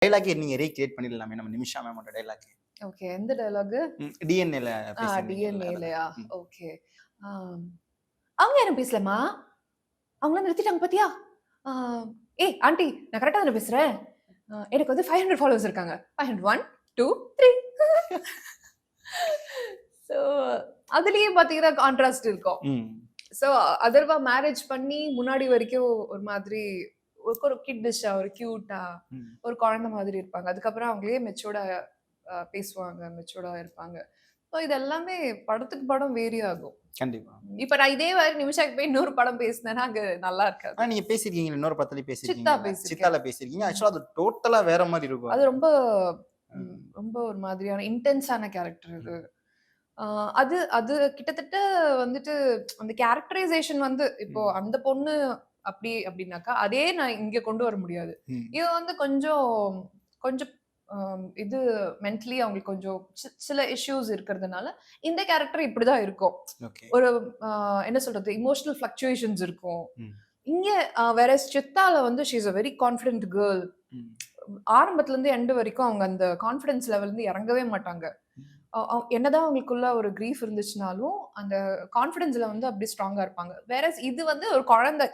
டைலாக்கே நீங்க ரீக்ரியேட் பண்ணிடலாமே நம்ம Nimisha மேமோட dialogue. Okay. எந்த டயலாக்? டிஎன்ஏல பேசியிருந்தீங்கல்ல டிஎன்ஏலயா? அதெல்லாம். ஓகே. அவங்க யாரும் பேசலம்மா. அவங்கள நிறுத்திட்டாங்க பாத்தியா? ஆ ஏய் ஆன்டி நான் கரெக்ட்டா தானே பேசுறேன்? எனக்கு வந்து 500 ஃபாலோவர்ஸ் இருக்காங்க. 500 1 2 3 சோ அதுலயே பாத்தீங்கன்னா கான்ட்ராஸ்ட் இருக்கும். சோ அதர்வா மேரேஜ் பண்ணி முன்னாடி வரைக்கும் ஒரு மாதிரி ஒரு கிட்டிஷா, ஒரு கியூட்டா, ஒரு குழந்தை மாதிரி இருப்பாங்க. அதுக்கப்புறம் அவங்களே மெச்சூர்டா பேசுவாங்க, மெச்சூர்டா இருப்பாங்க. ஸோ இது எல்லாமே படத்துக்கு படம் வேரி ஆகும். கண்டிப்பா. இப்ப நான் இதே மாதிரி நிமிஷாக்கு போய் இன்னொரு படம் பேசினேன்னா அங்க நல்லா இருக்காது. நீங்க பேசிருக்கீங்க இன்னொரு படத்துலயும் சித்தா பேசிருக்கீங்க. பேசிருக்கேன். சித்தால பேசிருக்கீங்க. ஆக்சுவலா அது டோட்டலா வேற மாதிரி இருக்கும். அது ரொம்ப ரொம்ப ஒரு மாதிரியான இன்டென்ஸான கேரக்டர் அது. அது அது கிட்டத்தட்ட வந்துட்டு அந்த கேரக்டரைசேஷன் வந்து இப்போ அந்த பொண்ணு அப்படி அப்படின்னாக்கா அதே நான் இங்க கொண்டு வர முடியாது. இது வந்து கொஞ்சம் கொஞ்சம் இது மென்டலி அவங்களுக்கு கொஞ்சம் சில இஷ்யூஸ் இருக்கிறதுனால இந்த கேரக்டர் இப்படிதான் இருக்கும். ஒரு என்ன சொல்றது இமோஷனல் ஃபிளக்சுவேஷன்ஸ் இருக்கும். இங்க வேற சித்தால வந்து she is a very confident girl. ஆரம்பத்துல இருந்து எண்ட் வரைக்கும் அவங்க அந்த கான்ஃபிடன்ஸ் லெவல் இருந்து இறங்கவே மாட்டாங்க. என்னதான் அவங்களுக்குள்ள ஒரு கிரீஃப் இருந்துச்சுனாலும் அந்த கான்ஃபிடன்ஸ்ல வந்து அப்படி ஸ்ட்ராங்கா இருப்பாங்க. வேற இது வந்து ஒரு குழந்தை